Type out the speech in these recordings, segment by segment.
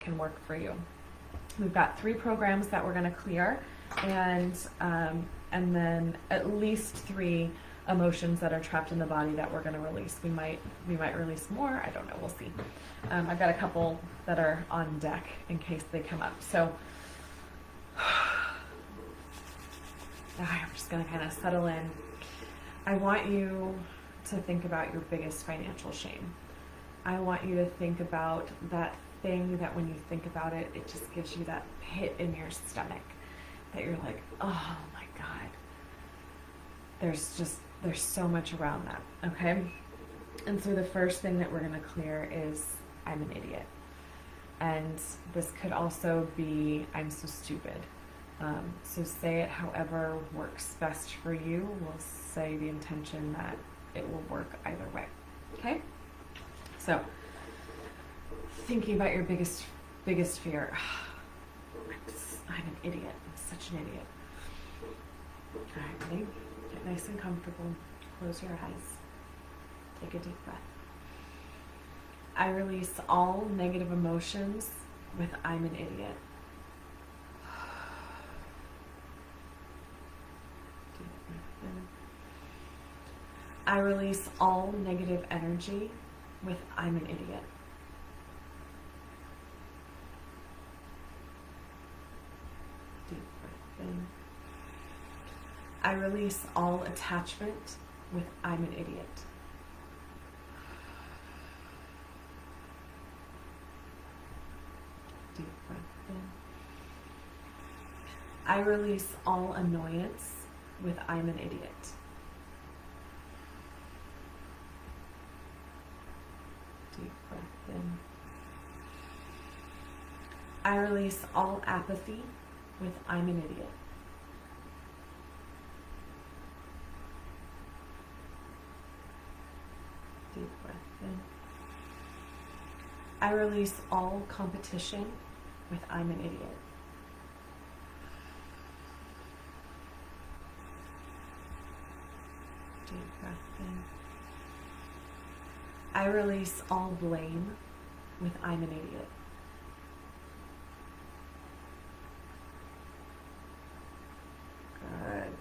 can work for you. We've got 3 programs that we're going to clear, and then at least 3 emotions that are trapped in the body that we're going to release. We might release more. I don't know. We'll see. I've got a couple that are on deck in case they come up. So I'm just going to kind of settle in. I want you to think about your biggest financial shame. I want you to think about that thing that when you think about it, it just gives you that pit in your stomach that you're like, oh my God. There's so much around that, okay? And so the first thing that we're going to clear is I'm an idiot. And this could also be I'm so stupid. So say it however works best for you. We'll say the intention that it will work either way, okay? So thinking about your biggest fear. I'm an idiot. I'm such an idiot. All right, ready? Get nice and comfortable. Close your eyes. Take a deep breath. I release all negative emotions with I'm an idiot. Deep breath in. I release all negative energy with I'm an idiot. Deep breath in. I release all attachment with I'm an idiot. Deep breath in. I release all annoyance with I'm an idiot. Deep breath in. I release all apathy with I'm an idiot. Deep breath in. I release all competition with I'm an idiot. Deep breath in. I release all blame with I'm an idiot. Good.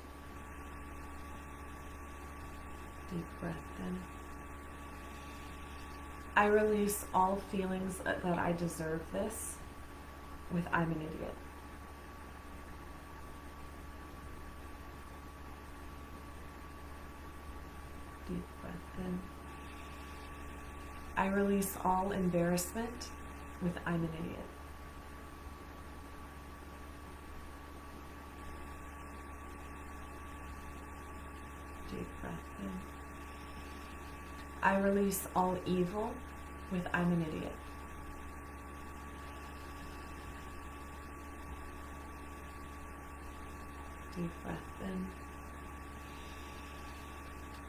Deep breath in. I release all feelings that I deserve this with I'm an idiot. Deep breath in. I release all embarrassment with I'm an idiot. Deep breath in. I release all evil with I'm an idiot. Deep breath in.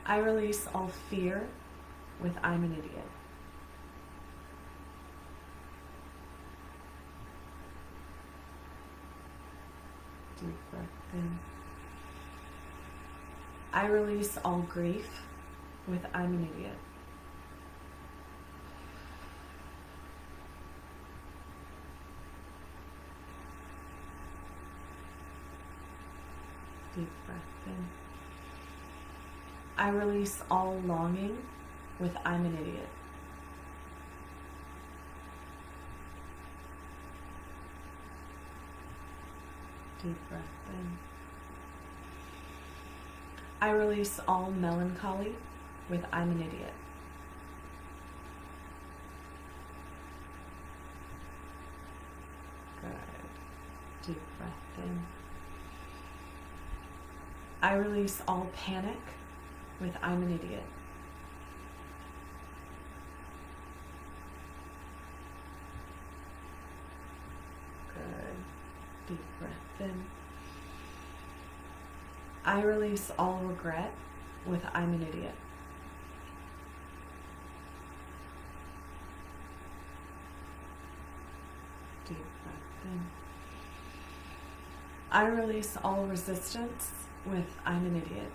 I release all fear with I'm an idiot. Deep breath in. I release all grief with I'm an idiot. Deep breath in. I release all longing with I'm an idiot. Deep breath in. I release all melancholy with I'm an idiot. Good. Deep breath in. I release all panic with I'm an idiot. Good. Deep breath in. I release all regret with I'm an idiot. Deep breath in. I release all resistance with I'm an idiot.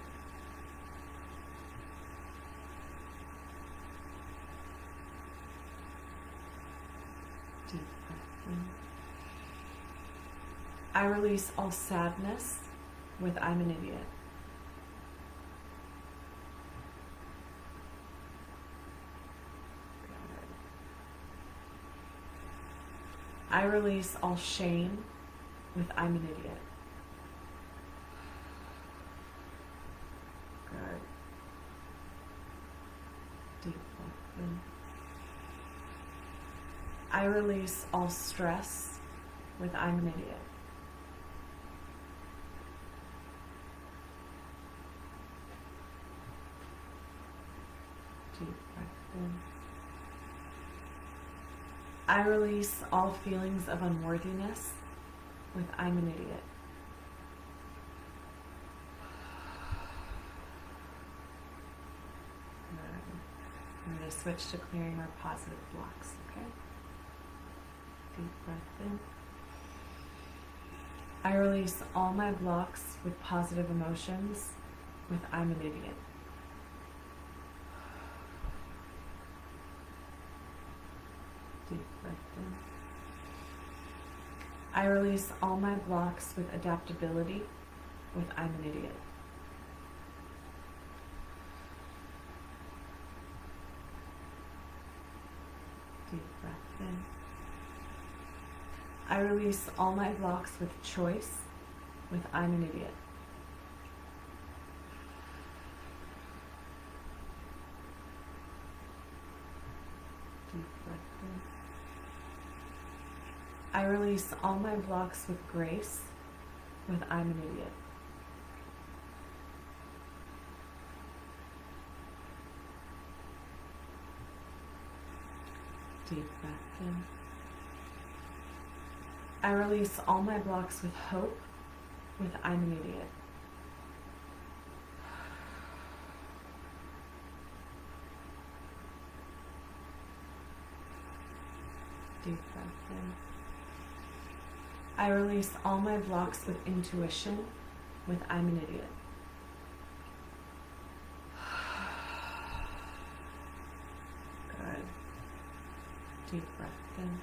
Deep breath in. in. I release all sadness with I'm an idiot. I release all shame with I'm an idiot. Good. Deep breath in. I release all stress with I'm an idiot. Deep breath in. I release all feelings of unworthiness with I'm an idiot. I'm going to switch to clearing our positive blocks, okay? Deep breath in. I release all my blocks with positive emotions with I'm an idiot. Deep breath in. I release all my blocks with adaptability with I'm an idiot. Deep breath in. I release all my blocks with choice with I'm an idiot. Deep breath in. I release all my blocks with grace with I'm an idiot. Deep breath in. I release all my blocks with hope with I'm an idiot. Deep breath in. I release all my blocks with intuition with I'm an idiot. Good. Deep breath in.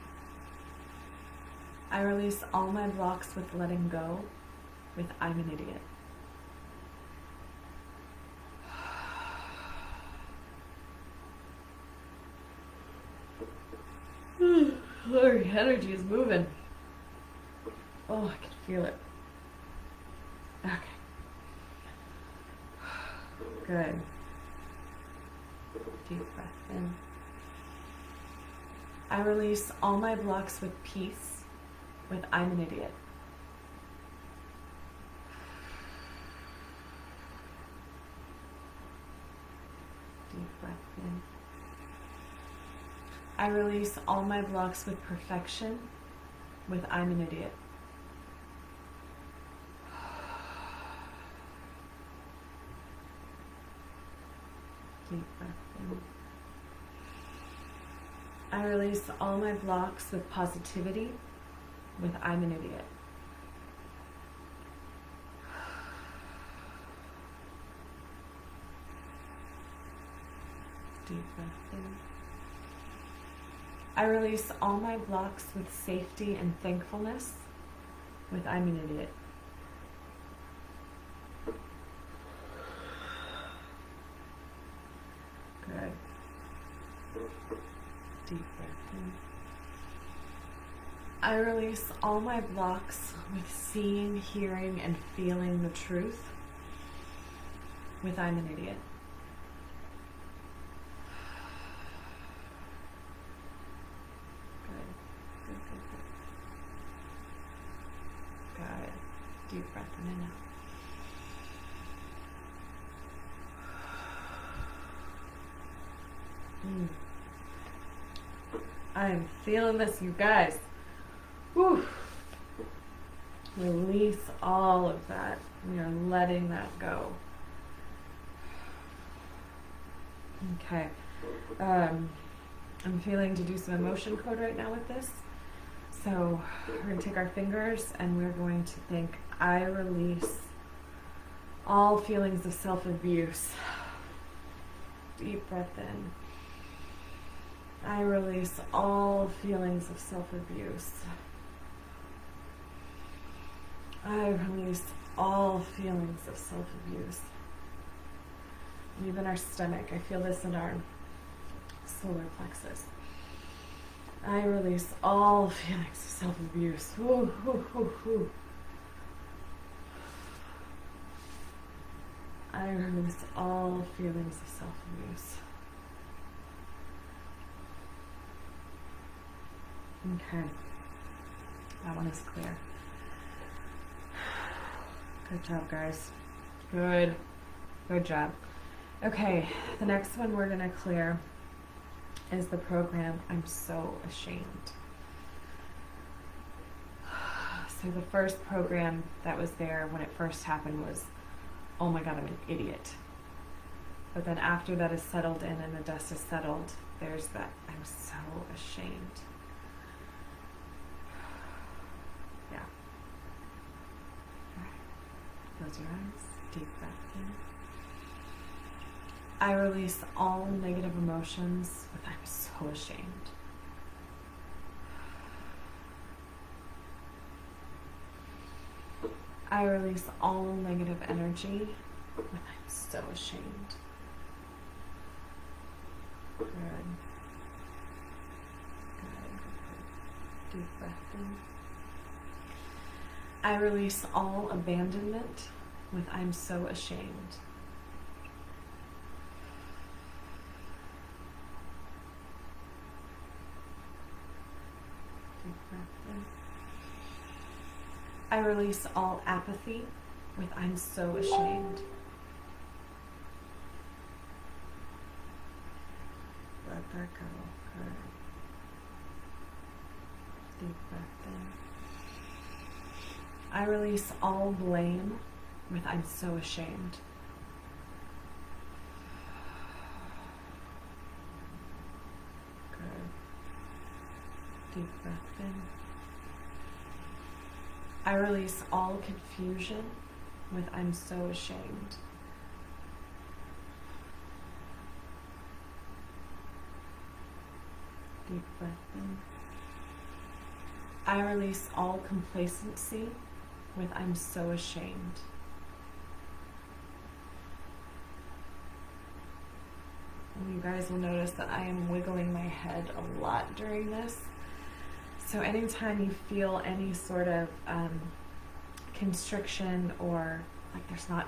I release all my blocks with letting go with I'm an idiot. Lord, energy is moving. Oh, I can feel it. Okay. Good. Deep breath in. I release all my blocks with peace with I'm an idiot. Deep breath in. I release all my blocks with perfection with I'm an idiot. Deep breath in. I release all my blocks with positivity with I'm an idiot. Deep breath in. I release all my blocks with safety and thankfulness with I'm an idiot. Good. Deep breath in. I release all my blocks with seeing, hearing, and feeling the truth with I'm an idiot. Good. Good, good, good. Got it. Deep breath in and out. I am feeling this, you guys. Whew. Release all of that. We are letting that go. Okay. I'm feeling to do some emotion code right now with this. So we're going to take our fingers and we're going to think, I release all feelings of self-abuse. Deep breath in. I release all feelings of self-abuse. I release all feelings of self-abuse. Even our stomach, I feel this in our solar plexus. I release all feelings of self-abuse. Ooh, ooh, ooh, ooh. I release all feelings of self-abuse. Okay. That one is clear. Good job, guys. Good. Good job. Okay, the next one we're going to clear is the program, I'm so ashamed. So the first program that was there when it first happened was, oh my God, I'm an idiot. But then after that is settled in and the dust is settled, there's that, I'm so ashamed. Yeah. All right. Close your eyes. Deep breath in. I release all negative emotions with I'm so ashamed. I release all negative energy with I'm so ashamed. Good. Good. Deep breath in. I release all abandonment with I'm so ashamed. Deep breath in. I release all apathy with I'm so ashamed. Let that go. Good. Deep breath in. I release all blame with I'm so ashamed. Good. Deep breath in. I release all confusion with I'm so ashamed. Deep breath in. I release all complacency with I'm so ashamed. And you guys will notice that I am wiggling my head a lot during this. So anytime you feel any sort of constriction or like it's not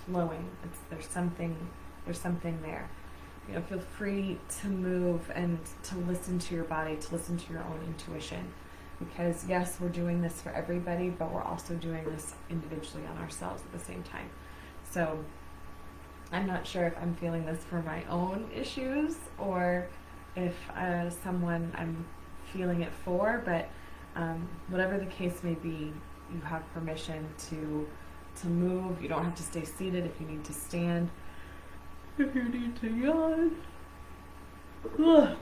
flowing, there's something there. You know, feel free to move and to listen to your body, to listen to your own intuition. Because yes, we're doing this for everybody, but we're also doing this individually on ourselves at the same time. So I'm not sure if I'm feeling this for my own issues or if someone I'm feeling it for, but whatever the case may be, you have permission to move. You don't have to stay seated if you need to stand. If you need to yawn. Ugh.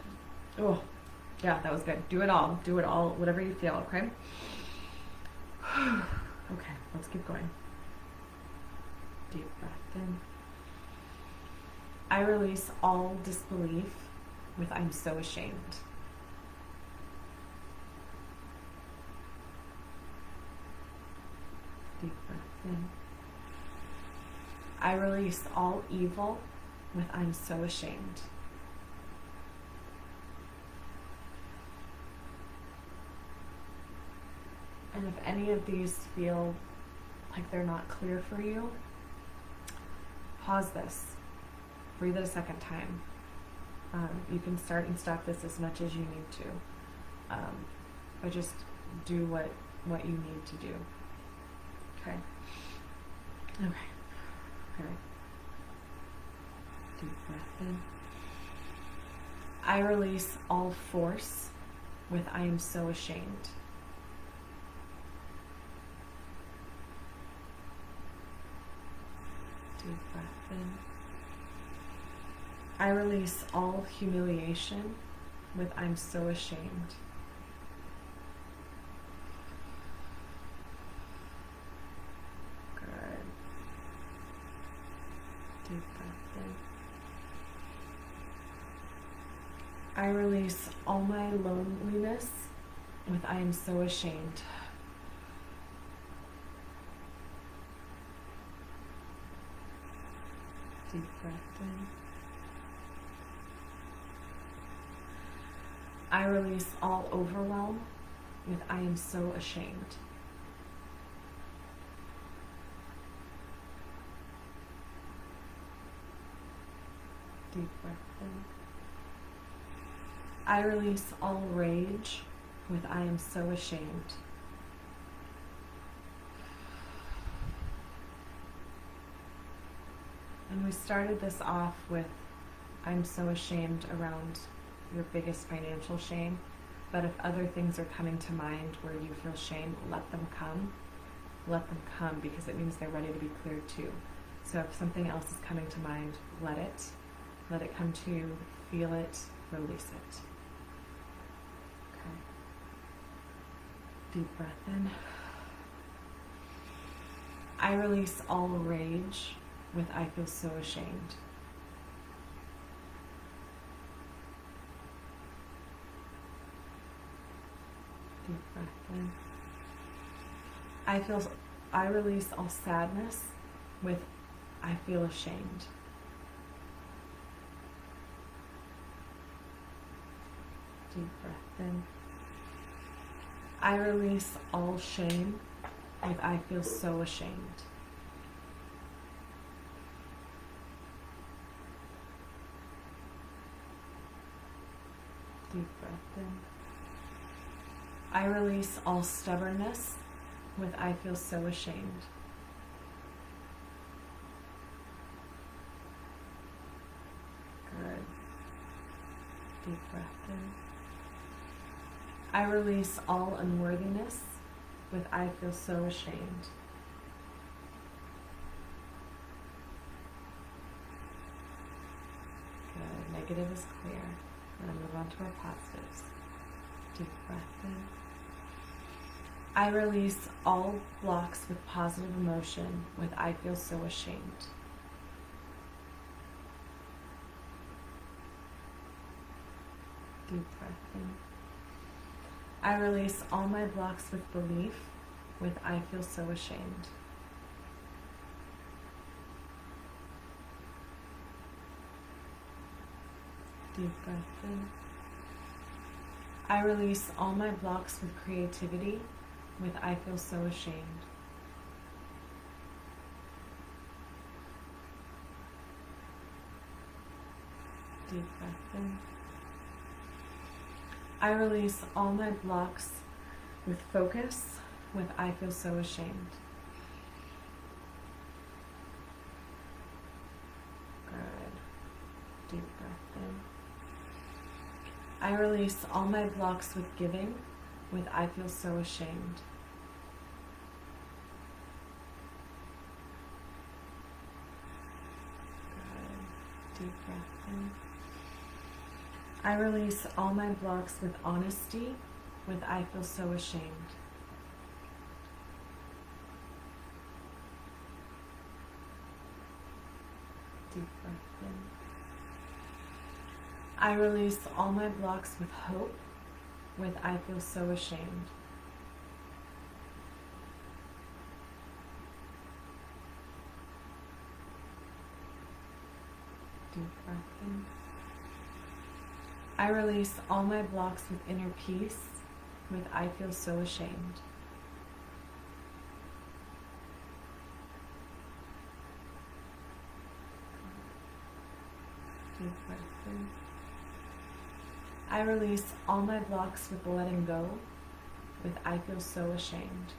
Oh, yeah, that was good. Do it all, whatever you feel, okay? Okay, let's keep going. Deep breath in. I release all disbelief with I'm so ashamed. Deep breath in. I release all evil with I'm so ashamed. And if any of these feel like they're not clear for you, pause this. Breathe it a second time. You can start and stop this as much as you need to. But just do what you need to do. Okay. Okay. All right. Deep breath in. I release all force with I am so ashamed. Deep breath in. I release all humiliation with I'm so ashamed. Good. Deep breath in. I release all my loneliness with I am so ashamed. Deep breath in. I release all overwhelm with I am so ashamed. Deep breath in. I release all rage with I am so ashamed. And we started this off with I'm so ashamed around your biggest financial shame. But if other things are coming to mind where you feel shame, let them come. Let them come, because it means they're ready to be cleared too. So if something else is coming to mind, let it come to you, feel it, release it. Okay. Deep breath in. I release all rage with I feel so ashamed. Deep breath in. I release all sadness with I feel ashamed. Deep breath in. I release all shame with I feel so ashamed. Deep breath in. I release all stubbornness with I feel so ashamed. Good. Deep breath in. I release all unworthiness with I feel so ashamed. Good. Negative is clear. We're going to move on to our positives. Deep breath in. I release all blocks with positive emotion with I feel so ashamed. Deep breath in. I release all my blocks with belief with I feel so ashamed. Deep breath in. I release all my blocks with creativity with I feel so ashamed. Deep breath in. I release all my blocks with focus with I feel so ashamed. Good. Deep breath in. I release all my blocks with giving with I feel so ashamed. Good. Deep breath in. I release all my blocks with honesty with I feel so ashamed. Deep breath in. I release all my blocks with hope with I feel so ashamed. Deep breath in. I release all my blocks with inner peace with I feel so ashamed. Deep breath in. I release all my blocks with letting go with I feel so ashamed.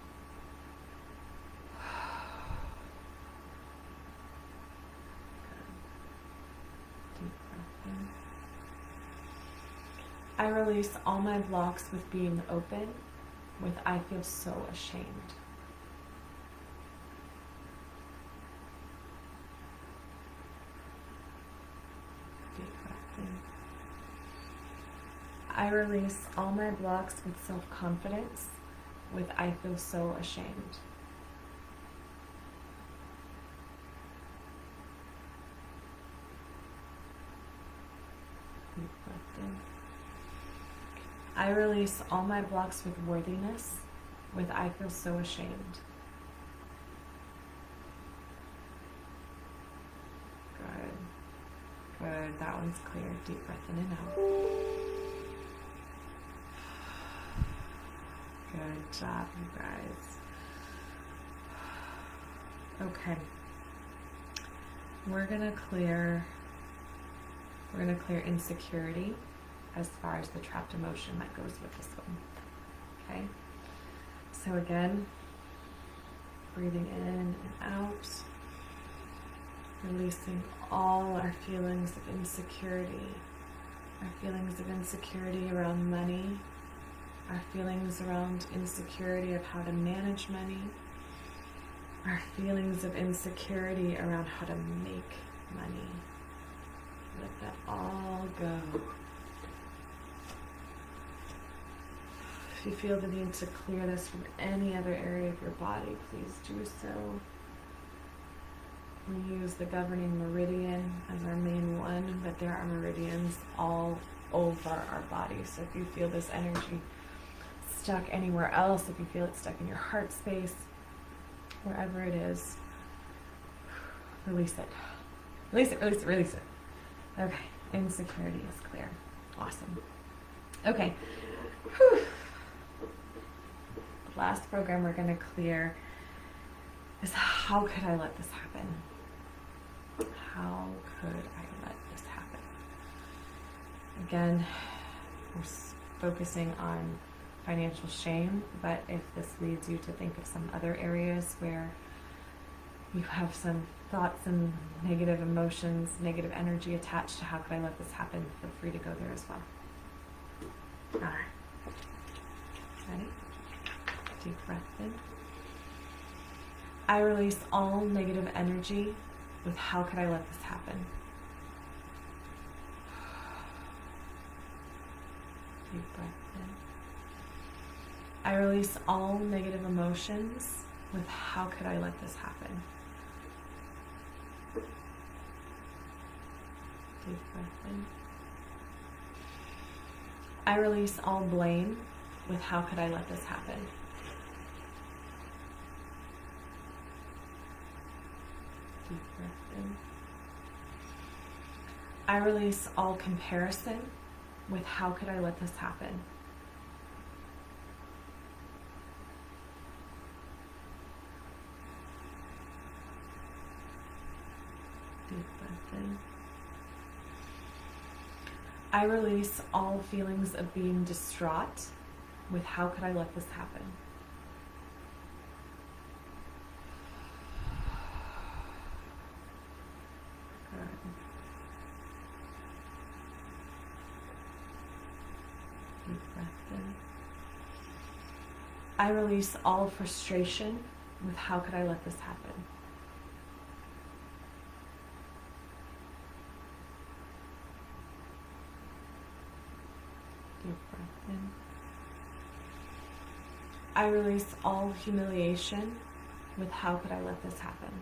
Deep breath in. I release all my blocks with being open with I feel so ashamed. Deep breath in. I release all my blocks with self-confidence with I feel so ashamed. Deep breath in. I release all my blocks with worthiness, with I feel so ashamed. Good. Good. That one's clear. Deep breath in and out. Good job, you guys. Okay. We're gonna clear insecurity as far as the trapped emotion that goes with this one. Okay? So again, breathing in and out, releasing all our feelings of insecurity. Our feelings of insecurity around money, our feelings around insecurity of how to manage money, our feelings of insecurity around how to make money. Let that all go. If you feel the need to clear this from any other area of your body, please do so. We use the governing meridian as our main one, but there are meridians all over our body. So if you feel this energy stuck anywhere else, if you feel it stuck in your heart space, wherever it is, release it. Release it, release it, release it. Okay, insecurity is clear. Awesome. Okay. Whew. The last program we're going to clear is how could I let this happen? How could I let this happen? Again, we're focusing on financial shame, but if this leads you to think of some other areas where you have some thoughts and negative emotions, negative energy attached to how could I let this happen, feel free to go there as well. All right. Ready? Deep breath in. I release all negative energy with how could I let this happen? Deep breath in. I release all negative emotions with how could I let this happen? Deep breath in. I release all blame with how could I let this happen? Deep breath in. I release all comparison with how could I let this happen? Deep breath in. I release all feelings of being distraught with how could I let this happen? Good. Deep breath in. I release all frustration with how could I let this happen? Deep breath in. I release all humiliation with how could I let this happen?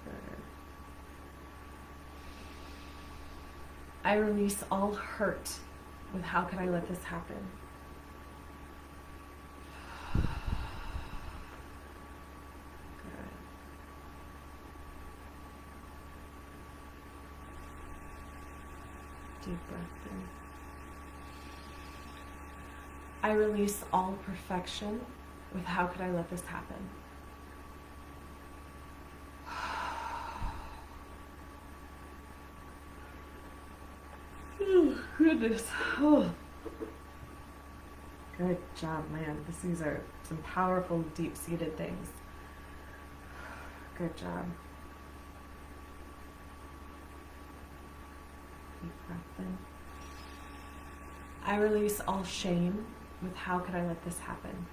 Good. I release all hurt with how could I let this happen? Deep breath in. I release all perfection with how could I let this happen? Oh, goodness. Oh. Good job, man. These are some powerful, deep-seated things. Good job. Deep breath in. I release all shame with how could I let this happen?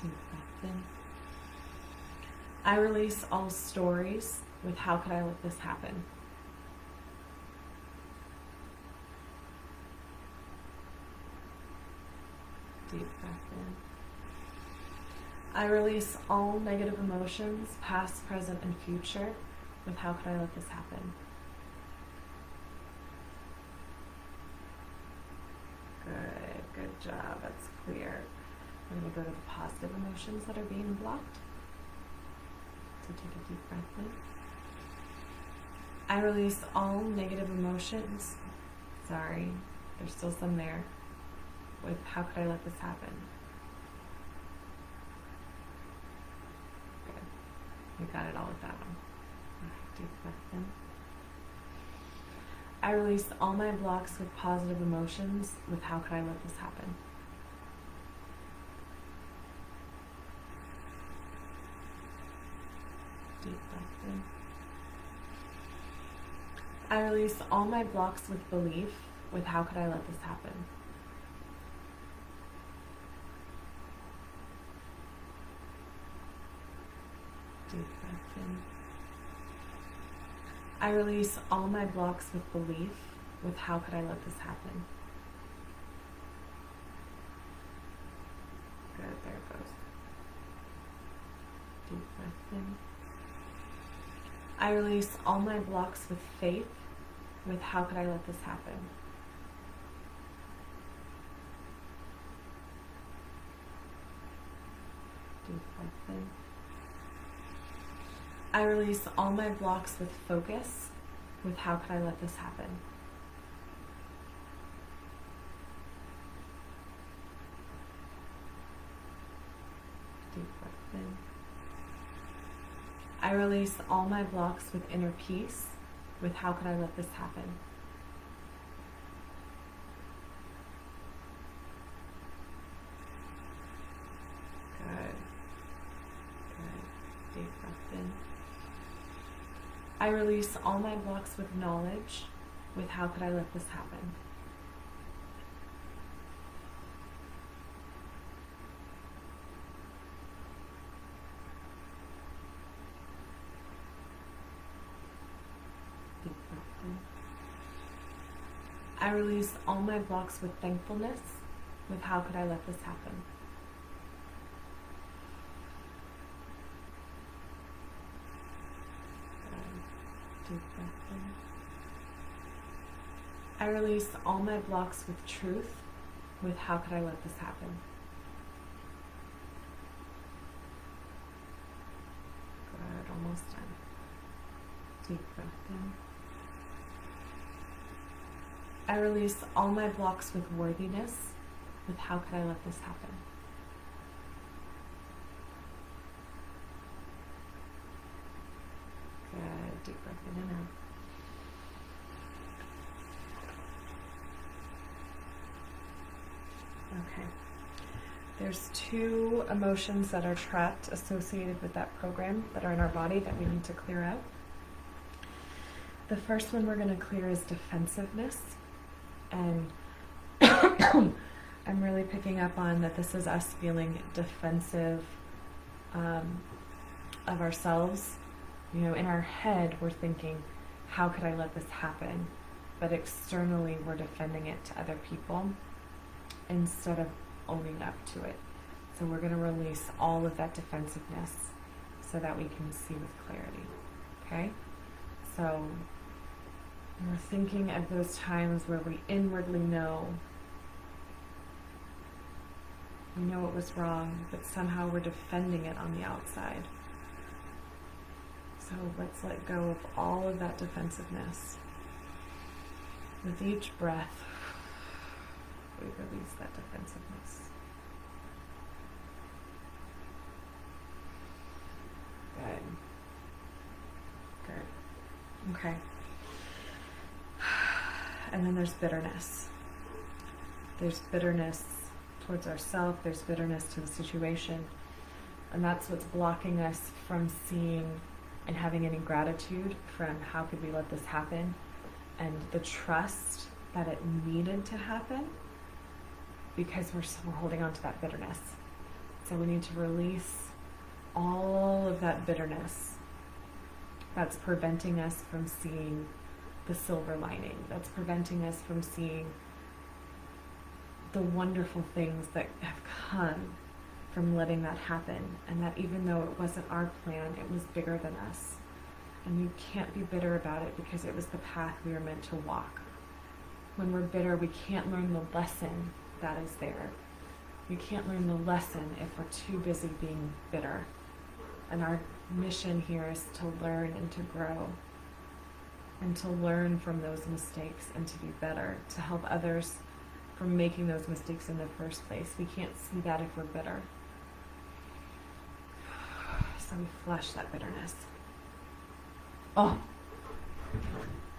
Deep breath in. I release all stories with how could I let this happen? I release all negative emotions, past, present, and future, with how could I let this happen? Good job, that's clear. We're going to go to the positive emotions that are being blocked. So take a deep breath in. I release all negative emotions. Sorry, there's still some there. With how could I let this happen? Good. We got it all with that one. Deep breath in. I release all my blocks with positive emotions. With how could I let this happen? Deep breath in. I release all my blocks with belief. With how could I let this happen? Deep breath in. I release all my blocks with belief. With how could I let this happen? Good, there it goes. Deep breath in. I release all my blocks with faith. With how could I let this happen? Deep breath in. I release all my blocks with focus. With how could I let this happen? Deep breath in. I release all my blocks with inner peace. With how could I let this happen? Good. Good. Deep breath in. I release all my blocks with knowledge. With how could I let this happen? Deep breath in. I release all my blocks with thankfulness. With how could I let this happen? Deep breath in. I release all my blocks with truth. With how could I let this happen? Good, almost done. Deep breath in. I release all my blocks with worthiness. With how could I let this happen? Good, deep breath in and out. Okay. There's 2 emotions that are trapped associated with that program that are in our body that we need to clear out. The first one we're going to clear is defensiveness. And I'm really picking up on that this is us feeling defensive of ourselves. You know, in our head, we're thinking, how could I let this happen? But externally, we're defending it to other people instead of owning up to it. So we're going to release all of that defensiveness so that we can see with clarity. Okay? So we're thinking of those times where we inwardly know we know it was wrong, but somehow we're defending it on the outside. So let's let go of all of that defensiveness. With each breath, we release that defensiveness. Good. Good. Okay. And then there's bitterness. There's bitterness towards ourselves. There's bitterness to the situation. And that's what's blocking us from seeing and having any gratitude from how could we let this happen, and the trust that it needed to happen, because we're holding on to that bitterness. So we need to release all of that bitterness that's preventing us from seeing the silver lining, that's preventing us from seeing the wonderful things that have come from letting that happen, and that even though it wasn't our plan, it was bigger than us. And you can't be bitter about it because it was the path we were meant to walk. When we're bitter, we can't learn the lesson that is there. We can't learn the lesson if we're too busy being bitter. And our mission here is to learn and to grow, and to learn from those mistakes and to be better, to help others from making those mistakes in the first place. We can't see that if we're bitter. So we flush that bitterness. Oh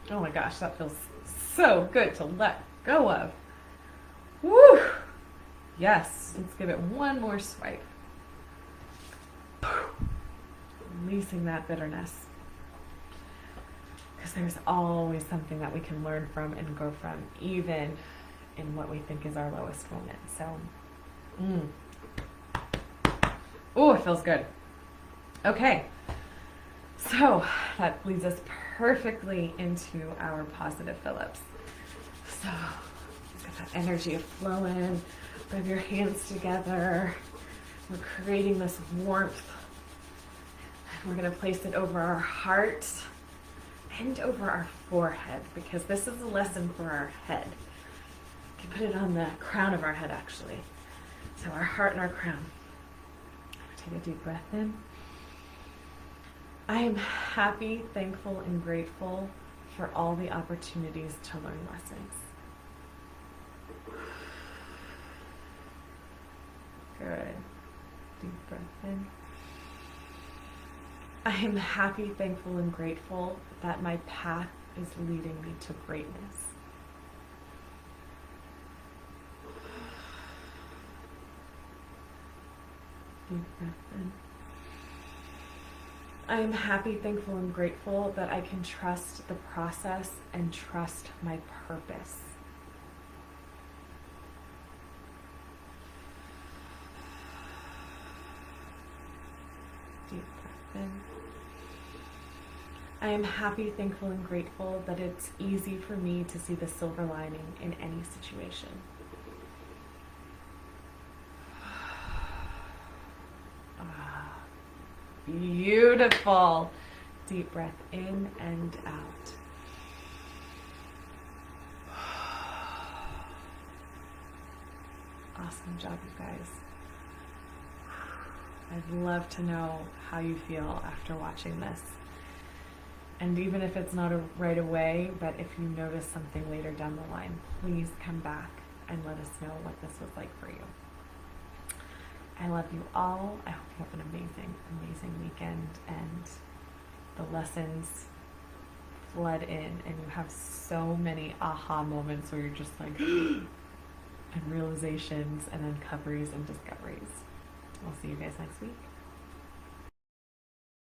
my gosh, that feels so good to let go of. Woo! Yes, let's give it one more swipe. Releasing that bitterness. Because there's always something that we can learn from and grow from, even in what we think is our lowest moment. So, oh, it feels good. Okay. So that leads us perfectly into our positive Phillips. So get that energy of flowing. Rub your hands together. We're creating this warmth. We're going to place it over our heart and over our forehead, because this is a lesson for our head. You can put it on the crown of our head, actually. So our heart and our crown. Take a deep breath in. I am happy, thankful, and grateful for all the opportunities to learn lessons. Good. Deep breath in. I am happy, thankful, and grateful that my path is leading me to greatness. Deep breath in. I am happy, thankful, and grateful that I can trust the process and trust my purpose. Deep breath in. I am happy, thankful, and grateful that it's easy for me to see the silver lining in any situation. Beautiful. Deep breath in and out. Awesome job, you guys. I'd love to know how you feel after watching this. And even if it's not right away, but if you notice something later down the line, please come back and let us know what this was like for you. I love you all. I hope you have an amazing, amazing weekend, and the lessons flood in and you have so many aha moments where you're just like, and realizations and uncoveries and discoveries. I'll see you guys next week.